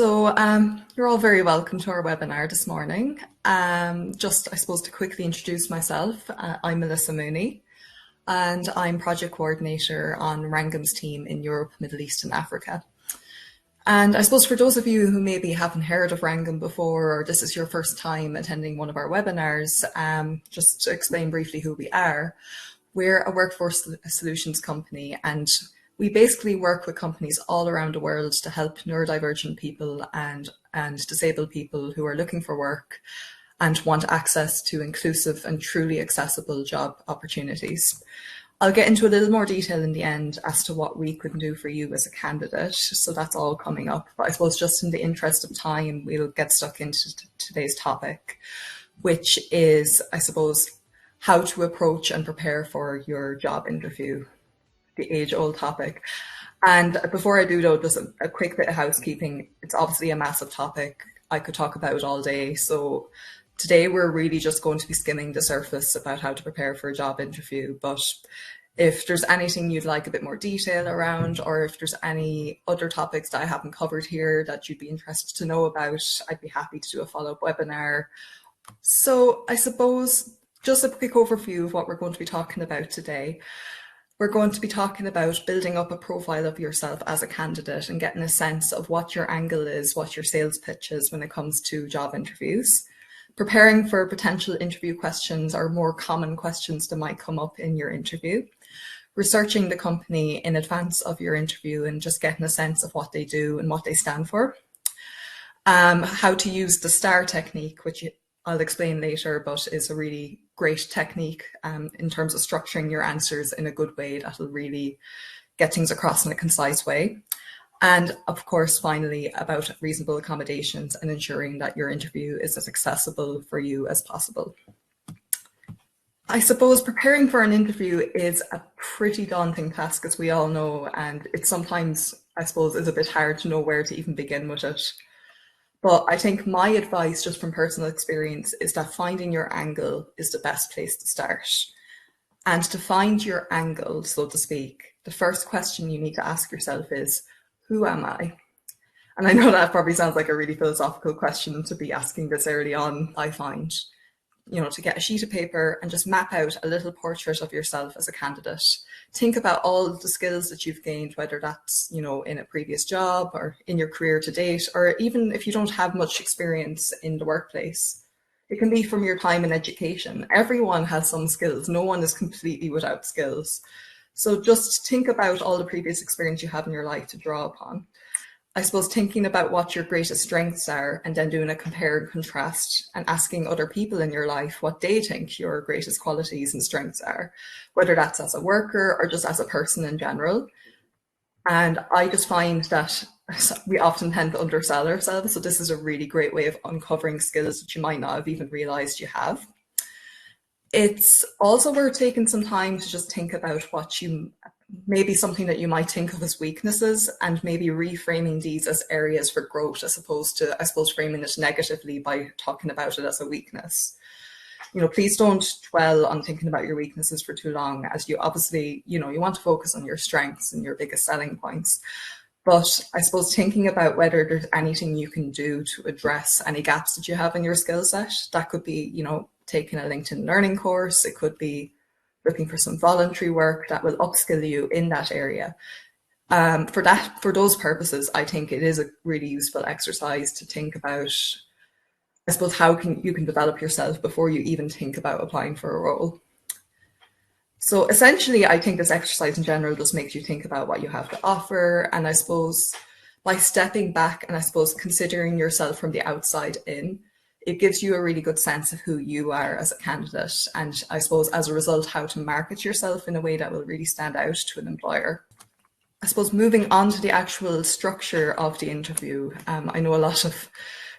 You're all very welcome to our webinar this morning. I suppose, to quickly introduce myself, I'm Melissa Mooney, and I'm Project Coordinator on Rangam's team in Europe, Middle East and Africa. And I suppose for those of you who maybe haven't heard of Rangam before, or this is your first time attending one of our webinars, just to explain briefly who we are, we're a workforce solutions company, and we basically work with companies all around the world to help neurodivergent people and disabled people who are looking for work and want access to inclusive and truly accessible job opportunities. I'll get into a little more detail in the end as to what we can do for you as a candidate, so that's all coming up. But I suppose just in the interest of time, we'll get stuck into today's topic, which is, I suppose, how to approach and prepare for your job interview, the age-old topic. And before I do though, just a quick bit of housekeeping. It's obviously a massive topic. I could talk about it all day. So today we're really just going to be skimming the surface about how to prepare for a job interview. But if there's anything you'd like a bit more detail around, or if there's any other topics that I haven't covered here that you'd be interested to know about, I'd be happy to do a follow-up webinar. So I suppose just a quick overview of what we're going to be talking about today. We're going to be talking about building up a profile of yourself as a candidate and getting a sense of what your angle is, what your sales pitch is when it comes to job interviews. Preparing for potential interview questions or more common questions that might come up in your interview. Researching the company in advance of your interview and just getting a sense of what they do and what they stand for. How to use the STAR technique, which I'll explain later, but is a really great technique in terms of structuring your answers in a good way that'll really get things across in a concise way. And of course, finally, about reasonable accommodations and ensuring that your interview is as accessible for you as possible. I suppose preparing for an interview is a pretty daunting task, as we all know, and it sometimes, I suppose, is a bit hard to know where to even begin with it. But I think my advice, just from personal experience, is that finding your angle is the best place to start. And to find your angle, so to speak, the first question you need to ask yourself is, who am I? And I know that probably sounds like a really philosophical question to be asking this early on, I find. You know, to get a sheet of paper and just map out a little portrait of yourself as a candidate. Think about all the skills that you've gained, whether that's, you know, in a previous job or in your career to date, or even if you don't have much experience in the workplace. It can be from your time in education. Everyone has some skills. No one is completely without skills. So just think about all the previous experience you have in your life to draw upon. I suppose thinking about what your greatest strengths are and then doing a compare and contrast and asking other people in your life what they think your greatest qualities and strengths are, whether that's as a worker or just as a person in general. And I just find that we often tend to undersell ourselves. So this is a really great way of uncovering skills that you might not have even realized you have. It's also worth taking some time to just think about what you maybe something that you might think of as weaknesses and maybe reframing these as areas for growth as opposed to, I suppose, framing it negatively by talking about it as a weakness. You know, please don't dwell on thinking about your weaknesses for too long, as you obviously, you know, you want to focus on your strengths and your biggest selling points. But I suppose thinking about whether there's anything you can do to address any gaps that you have in your skill set, that could be, you know, taking a LinkedIn learning course, it could be looking for some voluntary work that will upskill you in that area. For those purposes, I think it is a really useful exercise to think about, I suppose, how you can develop yourself before you even think about applying for a role. So essentially, I think this exercise in general just makes you think about what you have to offer. And I suppose by stepping back and I suppose considering yourself from the outside in, it gives you a really good sense of who you are as a candidate. And I suppose as a result, how to market yourself in a way that will really stand out to an employer. I suppose moving on to the actual structure of the interview. I know a lot of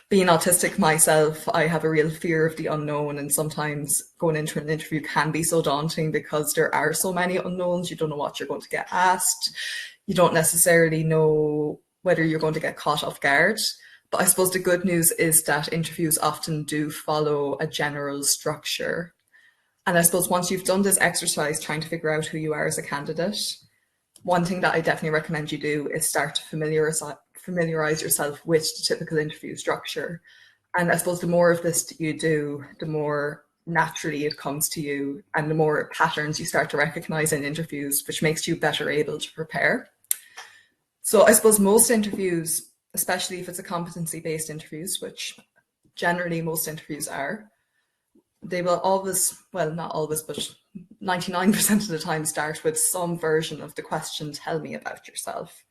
being autistic myself, I have a real fear of the unknown, and sometimes going into an interview can be so daunting because there are so many unknowns. You don't know what you're going to get asked. You don't necessarily know whether you're going to get caught off guard. But I suppose the good news is that interviews often do follow a general structure. And I suppose once you've done this exercise trying to figure out who you are as a candidate, one thing that I definitely recommend you do is start to familiarize yourself with the typical interview structure. And I suppose the more of this you do, the more naturally it comes to you and the more patterns you start to recognize in interviews, which makes you better able to prepare. So I suppose most interviews, especially if it's a competency-based interviews, which generally most interviews are, they will always, well, not always, but 99% of the time start with some version of the question, tell me about yourself,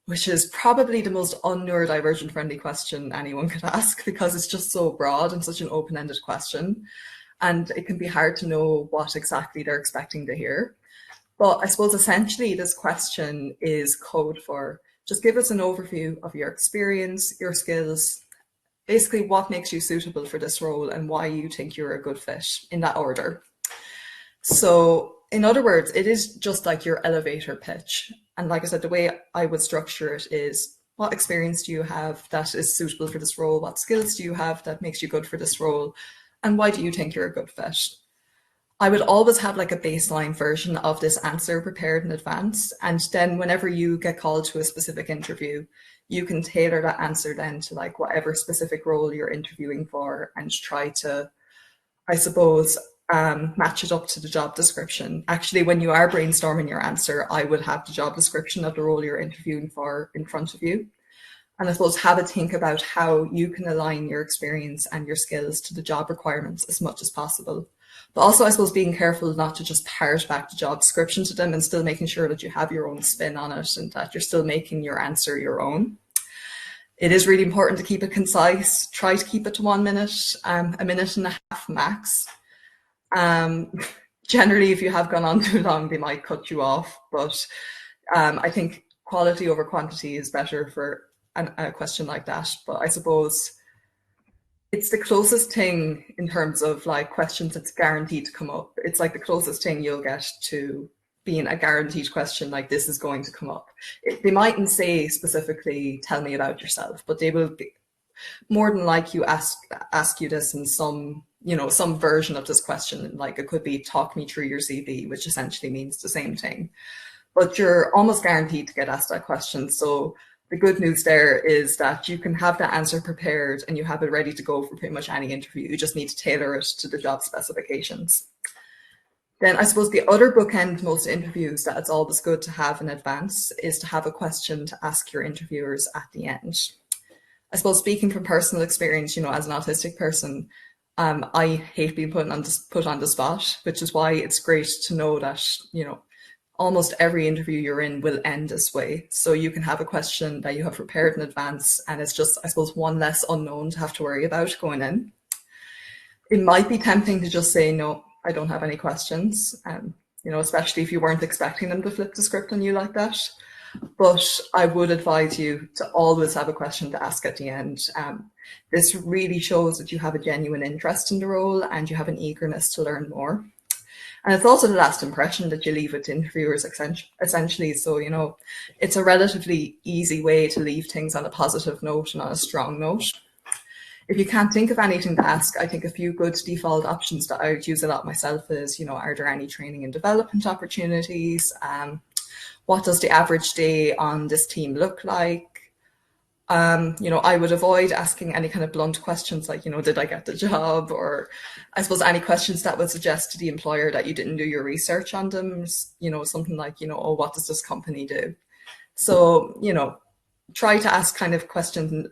which is probably the most un-neurodivergent friendly question anyone could ask because it's just so broad and such an open-ended question. And it can be hard to know what exactly they're expecting to hear. But I suppose essentially this question is code for just give us an overview of your experience, your skills, basically what makes you suitable for this role and why you think you're a good fit in that order. So in other words, it is just like your elevator pitch. And like I said, the way I would structure it is what experience do you have that is suitable for this role? What skills do you have that makes you good for this role? And why do you think you're a good fit? I would always have like a baseline version of this answer prepared in advance. And then whenever you get called to a specific interview, you can tailor that answer then to like whatever specific role you're interviewing for and try to, I suppose, match it up to the job description. Actually, when you are brainstorming your answer, I would have the job description of the role you're interviewing for in front of you. And I suppose have a think about how you can align your experience and your skills to the job requirements as much as possible. But also, I suppose, being careful not to just parrot back the job description to them and still making sure that you have your own spin on it and that you're still making your answer your own. It is really important to keep it concise. Try to keep it to 1 minute, a minute and a half max. Generally, if you have gone on too long, they might cut you off. But I think quality over quantity is better for a question like that. But I suppose it's the closest thing in terms of like questions that's guaranteed to come up. It's like the closest thing you'll get to being a guaranteed question like this is going to come up. They mightn't say specifically, tell me about yourself, but they will be more than like you ask you this in some, you know, some version of this question. Like it could be talk me through your CV, which essentially means the same thing. But you're almost guaranteed to get asked that question. So the good news there is that you can have that answer prepared and you have it ready to go for pretty much any interview. You just need to tailor it to the job specifications. Then I suppose the other bookend most interviews that it's always good to have in advance is to have a question to ask your interviewers at the end. I suppose speaking from personal experience, you know, as an autistic person, I hate being put on the spot, which is why it's great to know that, you know, almost every interview you're in will end this way. So you can have a question that you have prepared in advance and it's just, I suppose, one less unknown to have to worry about going in. It might be tempting to just say, no, I don't have any questions, you know, especially if you weren't expecting them to flip the script on you like that. But I would advise you to always have a question to ask at the end. This really shows that you have a genuine interest in the role and you have an eagerness to learn more. And it's also the last impression that you leave with interviewers, essentially. So, you know, it's a relatively easy way to leave things on a positive note and on a strong note. If you can't think of anything to ask, I think a few good default options that I would use a lot myself is, you know, are there any training and development opportunities? What does the average day on this team look like? You know, I would avoid asking any kind of blunt questions like, you know, did I get the job? Or I suppose any questions that would suggest to the employer that you didn't do your research on them, you know, something like, you know, oh, what does this company do? So, you know, try to ask kind of questions,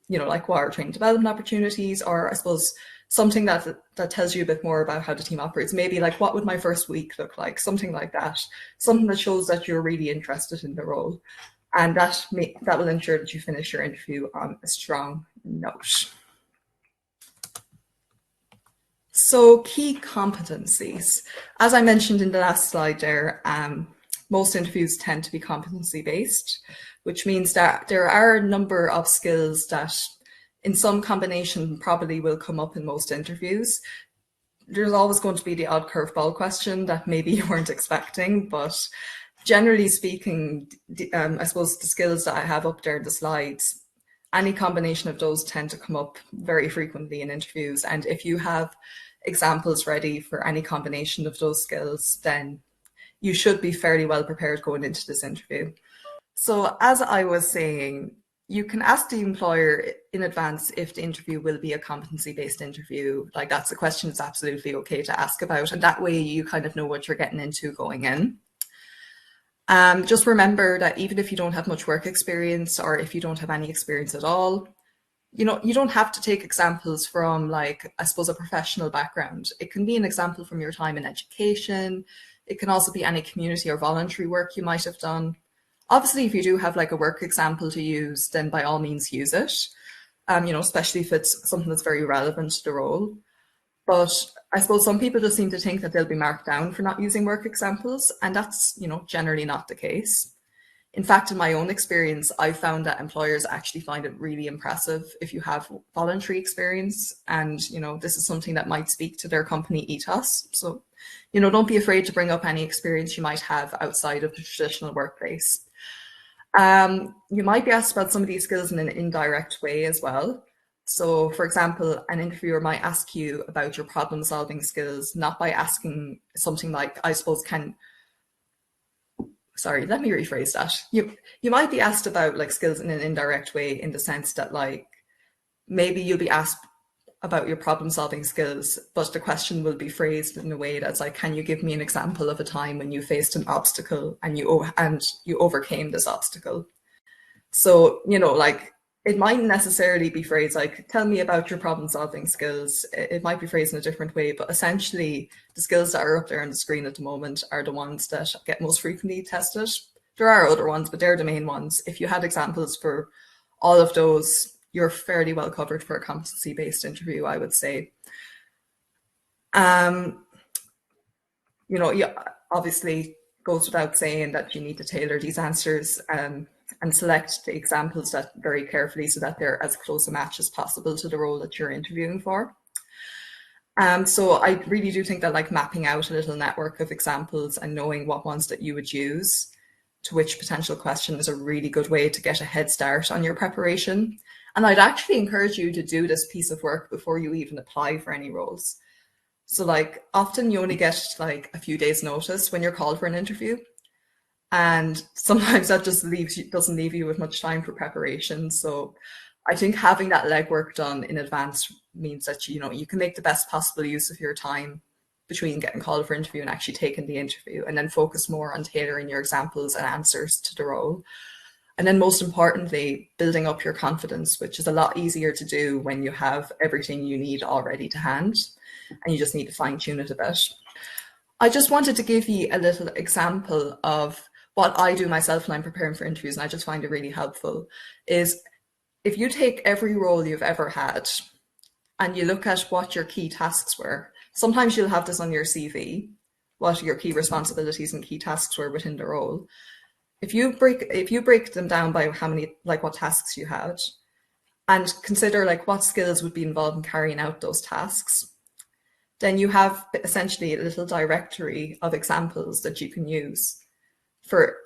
you know, like what are training development opportunities, or I suppose something that tells you a bit more about how the team operates. Maybe like, what would my first week look like? Something like that. Something that shows that you're really interested in the role. And that will ensure that you finish your interview on a strong note. So key competencies. As I mentioned in the last slide there, most interviews tend to be competency-based, which means that there are a number of skills that in some combination probably will come up in most interviews. There's always going to be the odd curveball question that maybe you weren't expecting, but generally speaking, I suppose the skills that I have up there in the slides, any combination of those tend to come up very frequently in interviews. And if you have examples ready for any combination of those skills, then you should be fairly well prepared going into this interview. So, as I was saying, you can ask the employer in advance if the interview will be a competency-based interview. Like, that's a question that's absolutely okay to ask about. And that way you kind of know what you're getting into going in. Just remember that even if you don't have much work experience or if you don't have any experience at all, you don't have to take examples from, like, I suppose, a professional background. It can be an example from your time in education. It can also be any community or voluntary work you might have done. Obviously, if you do have like a work example to use, then by all means use it. Especially if it's something that's very relevant to the role. But I suppose some people just seem to think that they'll be marked down for not using work examples, and that's, generally not the case. In fact, in my own experience, I found that employers actually find it really impressive if you have voluntary experience, and this is something that might speak to their company ethos. So, don't be afraid to bring up any experience you might have outside of the traditional workplace. You might be asked about some of these skills in an indirect way as well. So, for example, an interviewer might ask you about your problem solving skills, not by asking something like, I suppose, sorry, let me rephrase that. You might be asked about like skills in an indirect way, in the sense that, like, maybe you'll be asked about your problem solving skills, but the question will be phrased in a way that's like, can you give me an example of a time when you faced an obstacle and you overcame this obstacle? So, like, it mightn't necessarily be phrased like, tell me about your problem solving skills. It might be phrased in a different way, but essentially the skills that are up there on the screen at the moment are the ones that get most frequently tested. There are other ones, but they're the main ones. If you had examples for all of those, you're fairly well covered for a competency-based interview, I would say. Yeah, obviously goes without saying that you need to tailor these answers and select the examples that very carefully so that they're as close a match as possible to the role that you're interviewing for. So I really do think that, like, mapping out a little network of examples and knowing what ones that you would use to which potential question is a really good way to get a head start on your preparation. And I'd actually encourage you to do this piece of work before you even apply for any roles. So, like, often you only get like a few days notice when you're called for an interview. And sometimes that just doesn't leave you with much time for preparation. So I think having that legwork done in advance means that you can make the best possible use of your time between getting called for interview and actually taking the interview, and then focus more on tailoring your examples and answers to the role. And then, most importantly, building up your confidence, which is a lot easier to do when you have everything you need already to hand and you just need to fine tune it a bit. I just wanted to give you a little example of what I do myself when I'm preparing for interviews, and I just find it really helpful, is if you take every role you've ever had and you look at what your key tasks were. Sometimes you'll have this on your CV, what your key responsibilities and key tasks were within the role. If you break them down by how many, like, what tasks you had, and consider like what skills would be involved in carrying out those tasks, then you have essentially a little directory of examples that you can use for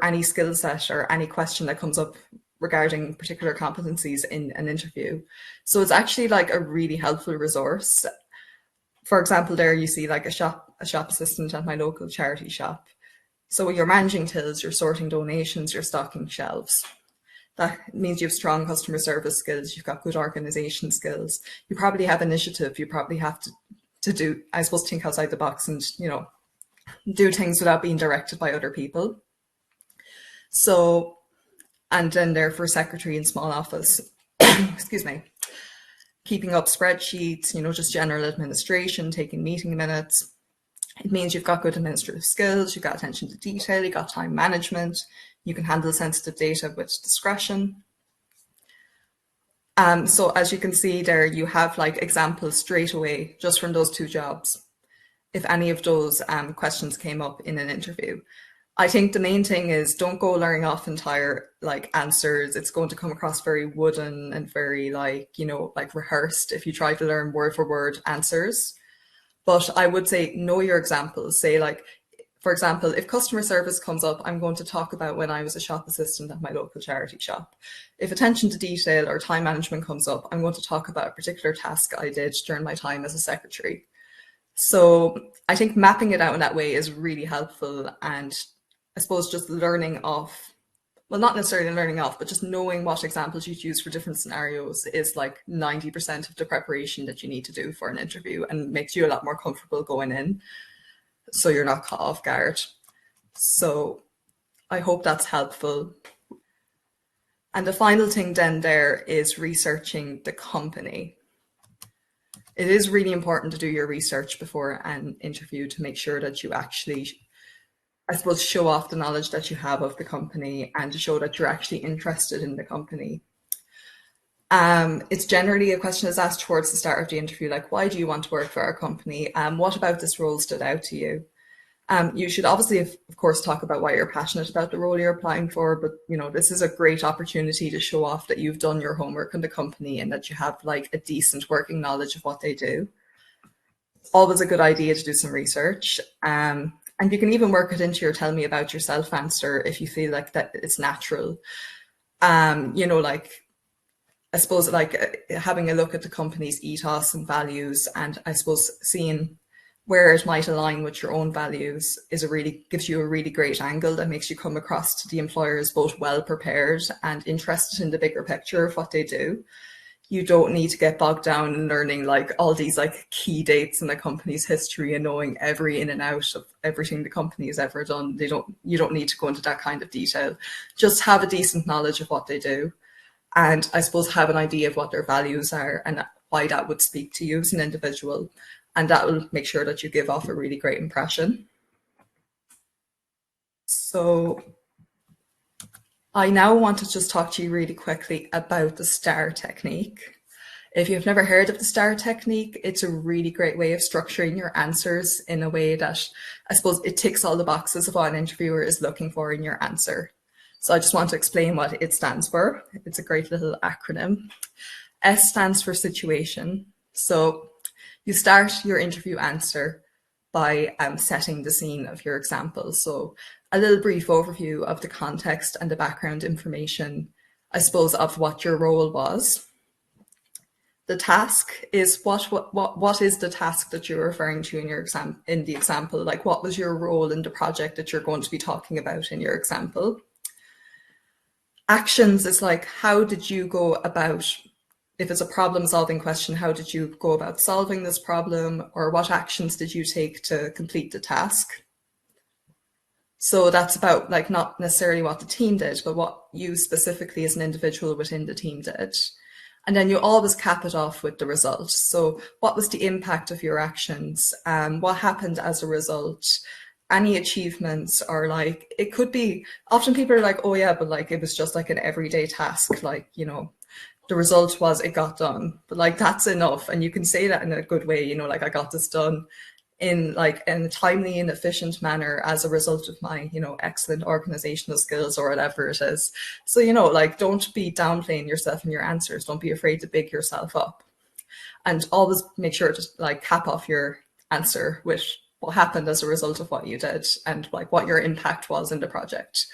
any skill set or any question that comes up regarding particular competencies in an interview. So it's actually like a really helpful resource. For example, there you see like a shop assistant at my local charity shop. So you're managing tills, you're sorting donations, you're stocking shelves. That means you have strong customer service skills, you've got good organization skills, you probably have initiative, you probably have to do, I suppose, think outside the box and, do things without being directed by other people. So, and then there for secretary in small office, excuse me, keeping up spreadsheets, just general administration, taking meeting minutes. It means you've got good administrative skills, you've got attention to detail, you've got time management, you can handle sensitive data with discretion. So as you can see there, you have like examples straight away just from those two jobs, if any of those questions came up in an interview. I think the main thing is don't go learning off entire like answers. It's going to come across very wooden and very like rehearsed if you try to learn word for word answers. But I would say know your examples. Say, like, for example, if customer service comes up, I'm going to talk about when I was a shop assistant at my local charity shop. If attention to detail or time management comes up, I'm going to talk about a particular task I did during my time as a secretary. So I think mapping it out in that way is really helpful, and I suppose just learning off well, not necessarily learning off, but just knowing what examples you'd use for different scenarios is like 90% of the preparation that you need to do for an interview, and makes you a lot more comfortable going in so you're not caught off guard. So I hope that's helpful. And the final thing then there is researching the company. It is really important to do your research before an interview to make sure that you actually, I suppose, show off the knowledge that you have of the company and to show that you're actually interested in the company. It's generally a question that's asked towards the start of the interview, like, why do you want to work for our company? What about this role stood out to you? You should obviously, of course, talk about why you're passionate about the role you're applying for, but this is a great opportunity to show off that you've done your homework on the company and that you have like a decent working knowledge of what they do. It's always a good idea to do some research. And you can even work it into your tell me about yourself answer if you feel like that it's natural. Like, I suppose, like having a look at the company's ethos and values, and I suppose seeing where it might align with your own values gives you a really great angle that makes you come across to the employer as both well prepared and interested in the bigger picture of what they do. You don't need to get bogged down in learning like all these like key dates in the company's history and knowing every in and out of everything the company has ever done. You don't need to go into that kind of detail. Just have a decent knowledge of what they do, and I suppose have an idea of what their values are and why that would speak to you as an individual. And that will make sure that you give off a really great impression. So I now want to just talk to you really quickly about the STAR technique. If you've never heard of the STAR technique, it's a really great way of structuring your answers in a way that I suppose it ticks all the boxes of what an interviewer is looking for in your answer. So I just want to explain what it stands for. It's a great little acronym. S stands for situation. So you start your interview answer by setting the scene of your example. So a little brief overview of the context and the background information, I suppose, of what your role was. The task is what is the task that you're referring to in the example? Like, what was your role in the project that you're going to be talking about in your example? Actions is like, how did you go about, if it's a problem solving question, how did you go about solving this problem, or what actions did you take to complete the task? So that's about like not necessarily what the team did, but what you specifically as an individual within the team did. And then you always cap it off with the result. So what was the impact of your actions? What happened as a result? Any achievements, or like, it could be, often people are like, oh yeah, but like it was just like an everyday task, like, the result was it got done, but like that's enough. And you can say that in a good way, like I got this done in a timely and efficient manner as a result of my, excellent organizational skills or whatever it is. So, like, don't be downplaying yourself in your answers. Don't be afraid to big yourself up, and always make sure to like cap off your answer with what happened as a result of what you did and like what your impact was in the project.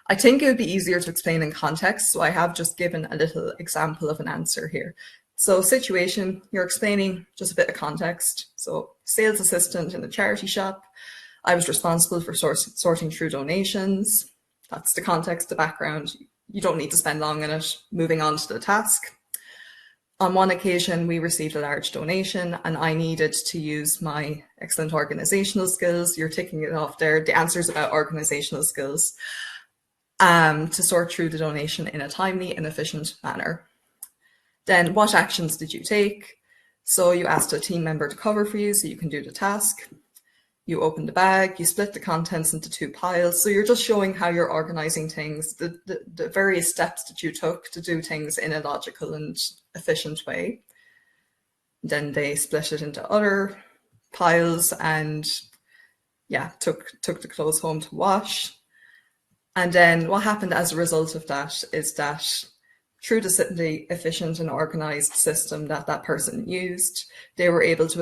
I think it would be easier to explain in context, so I have just given a little example of an answer here. So situation, you're explaining just a bit of context. So sales assistant in a charity shop. I was responsible for sorting through donations. That's the context, the background. You don't need to spend long on it. Moving on to the task. On one occasion, we received a large donation and I needed to use my excellent organizational skills. You're ticking it off there. The answer is about organizational skills to sort through the donation in a timely and efficient manner. Then what actions did you take? So you asked a team member to cover for you so you can do the task. You opened the bag, you split the contents into 2 piles. So you're just showing how you're organizing things, the various steps that you took to do things in a logical and efficient way. Then they split it into other piles and yeah, took the clothes home to wash. And then what happened as a result of that is that through the efficient and organized system that person used, they were able to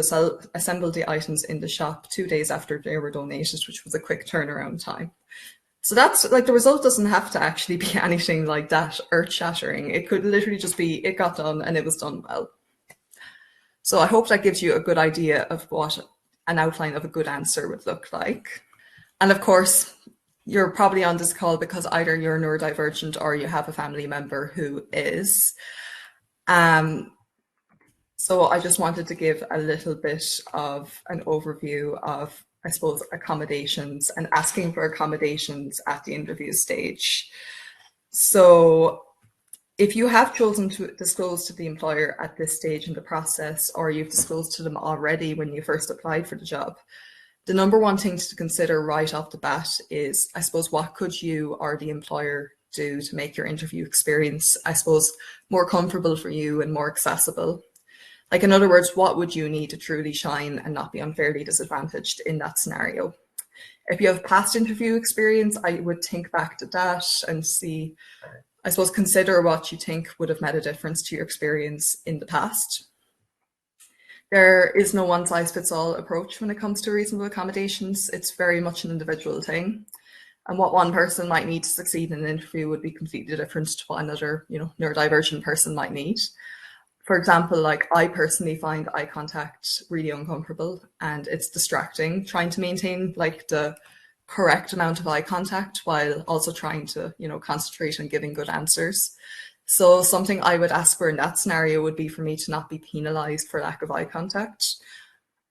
assemble the items in the shop 2 days after they were donated, which was a quick turnaround time. So that's like, the result doesn't have to actually be anything like that earth-shattering. It could literally just be, it got done and it was done well. So I hope that gives you a good idea of what an outline of a good answer would look like. And of course, you're probably on this call because either you're neurodivergent or you have a family member who is. Um, so I just wanted to give a little bit of an overview of, I suppose, accommodations and asking for accommodations at the interview stage. So if you have chosen to disclose to the employer at this stage in the process, or you've disclosed to them already when you first applied for the job, the number one thing to consider right off the bat is, I suppose, what could you or the employer do to make your interview experience, I suppose, more comfortable for you and more accessible? Like, in other words, what would you need to truly shine and not be unfairly disadvantaged in that scenario? If you have past interview experience, I would think back to that and see, I suppose, consider what you think would have made a difference to your experience in the past. There is no one size fits all approach when it comes to reasonable accommodations. It's very much an individual thing. And what one person might need to succeed in an interview would be completely different to what another, neurodivergent person might need. For example, like, I personally find eye contact really uncomfortable and it's distracting trying to maintain like the correct amount of eye contact while also trying to, concentrate on giving good answers. So something I would ask for in that scenario would be for me to not be penalized for lack of eye contact.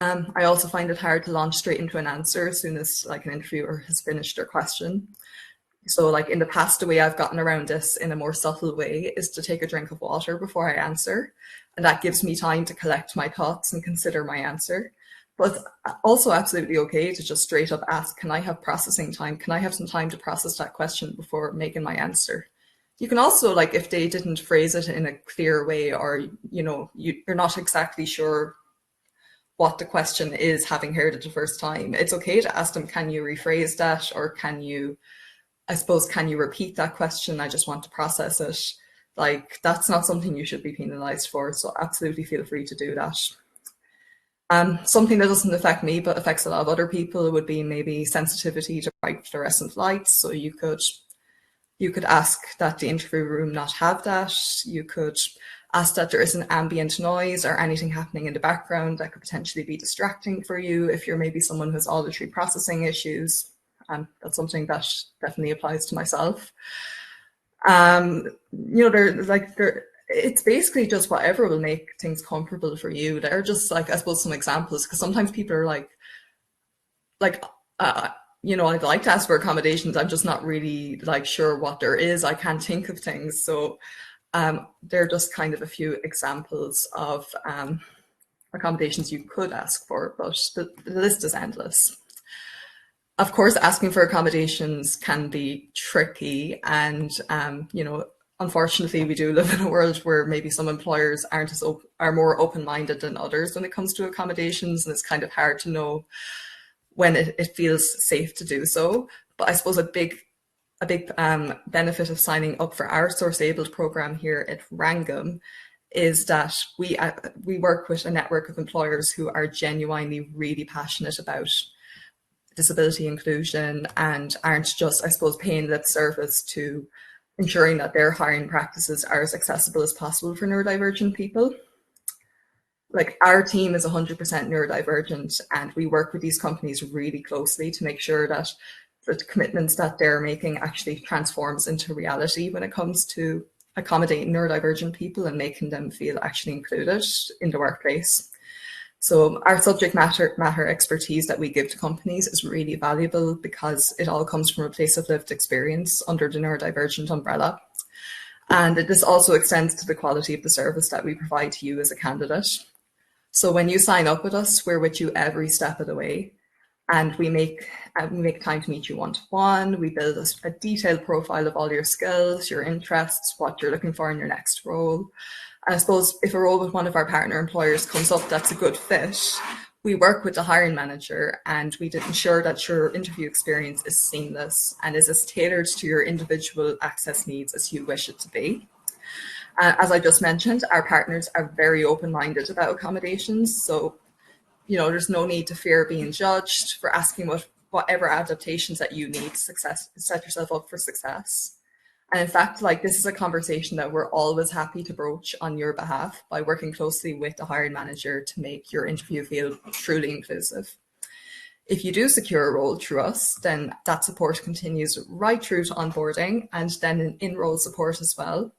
I also find it hard to launch straight into an answer as soon as like an interviewer has finished their question. So like in the past, the way I've gotten around this in a more subtle way is to take a drink of water before I answer. And that gives me time to collect my thoughts and consider my answer. But also absolutely okay to just straight up ask, can I have processing time? Can I have some time to process that question before making my answer? You can also, like, if they didn't phrase it in a clear way, or, you're not exactly sure what the question is, having heard it the first time, it's okay to ask them, can you rephrase that? Or can you repeat that question? I just want to process it. Like, that's not something you should be penalized for. So absolutely feel free to do that. Something that doesn't affect me but affects a lot of other people would be maybe sensitivity to bright fluorescent lights. So you could ask that the interview room not have that. You could ask that there isn't ambient noise or anything happening in the background that could potentially be distracting for you if you're maybe someone who has auditory processing issues. That's something that definitely applies to myself. It's basically just whatever will make things comfortable for you. They're just like, I suppose, some examples, because sometimes people are like, I'd like to ask for accommodations. I'm just not really like sure what there is. I can't think of things. So they're just kind of a few examples of accommodations you could ask for, but the list is endless. Of course, asking for accommodations can be tricky, and unfortunately, we do live in a world where maybe some employers are more open-minded than others when it comes to accommodations, and it's kind of hard to know when it feels safe to do so. But I suppose a big benefit of signing up for our Source Abled program here at Wrangham is that we work with a network of employers who are genuinely really passionate about disability inclusion and aren't just, I suppose, paying lip service to ensuring that their hiring practices are as accessible as possible for neurodivergent people. Like, our team is 100% neurodivergent, and we work with these companies really closely to make sure that the commitments that they're making actually transforms into reality when it comes to accommodating neurodivergent people and making them feel actually included in the workplace. So our subject matter expertise that we give to companies is really valuable because it all comes from a place of lived experience under the neurodivergent umbrella. And this also extends to the quality of the service that we provide to you as a candidate. So when you sign up with us, we're with you every step of the way. And we make time to meet you one-to-one. We build a detailed profile of all your skills, your interests, what you're looking for in your next role. And I suppose if a role with one of our partner employers comes up that's a good fit, we work with the hiring manager and we ensure that your interview experience is seamless and is as tailored to your individual access needs as you wish it to be. As I just mentioned, our partners are very open-minded about accommodations. So, there's no need to fear being judged for asking whatever adaptations that you need to set yourself up for success. And in fact, like, this is a conversation that we're always happy to broach on your behalf by working closely with the hiring manager to make your interview feel truly inclusive. If you do secure a role through us, then that support continues right through to onboarding and then in-role support as well.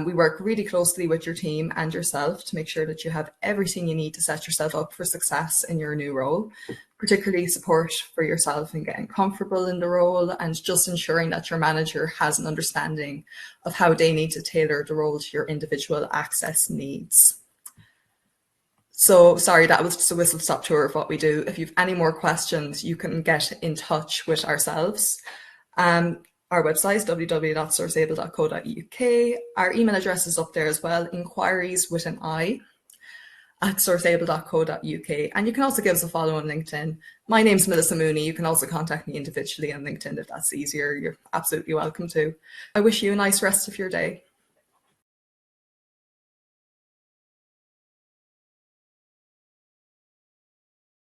We work really closely with your team and yourself to make sure that you have everything you need to set yourself up for success in your new role, particularly support for yourself in getting comfortable in the role and just ensuring that your manager has an understanding of how they need to tailor the role to your individual access needs. So sorry, that was just a whistle-stop tour of what we do. If you have any more questions, you can get in touch with ourselves. Our website is www.sourceable.co.uk. Our email address is up there as well, inquiries with an I at sourceable.co.uk. And you can also give us a follow on LinkedIn. My name's Melissa Mooney. You can also contact me individually on LinkedIn if that's easier. You're absolutely welcome to. I wish you a nice rest of your day.